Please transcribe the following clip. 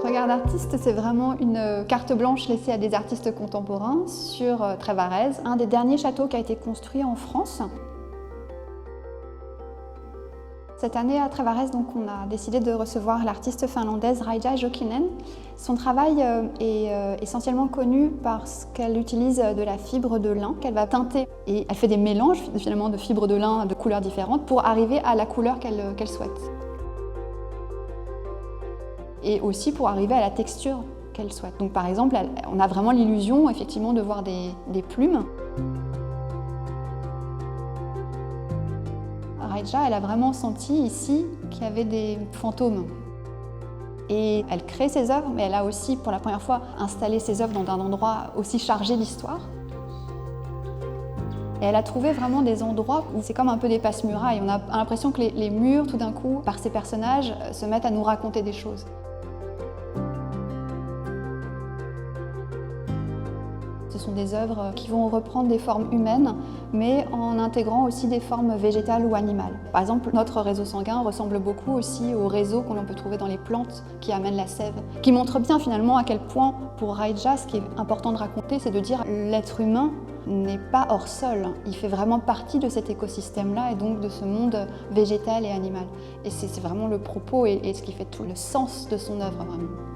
Regard d'artiste, c'est vraiment une carte blanche laissée à des artistes contemporains sur Trevarez, un des derniers châteaux qui a été construit en France. Cette année à Trevarez, donc, on a décidé de recevoir l'artiste finlandaise Raija Jokinen. Son travail est essentiellement connu parce qu'elle utilise de la fibre de lin qu'elle va teinter. Et elle fait des mélanges finalement de fibres de lin de couleurs différentes pour arriver à la couleur qu'elle souhaite. Et aussi pour arriver à la texture qu'elle souhaite. Donc par exemple, on a vraiment l'illusion effectivement de voir des plumes. Raija, elle a vraiment senti ici qu'il y avait des fantômes. Et elle crée ses œuvres, mais elle a aussi pour la première fois installé ses œuvres dans un endroit aussi chargé d'histoire. Et elle a trouvé vraiment des endroits où c'est comme un peu des passe-murailles. On a l'impression que les murs, tout d'un coup, par ces personnages, se mettent à nous raconter des choses. Ce sont des œuvres qui vont reprendre des formes humaines, mais en intégrant aussi des formes végétales ou animales. Par exemple, notre réseau sanguin ressemble beaucoup aussi au réseau qu'on peut trouver dans les plantes qui amènent la sève, qui montre bien finalement à quel point, pour Raija, ce qui est important de raconter, c'est de dire l'être humain n'est pas hors sol. Il fait vraiment partie de cet écosystème-là et donc de ce monde végétal et animal. Et c'est vraiment le propos et ce qui fait tout le sens de son œuvre, vraiment.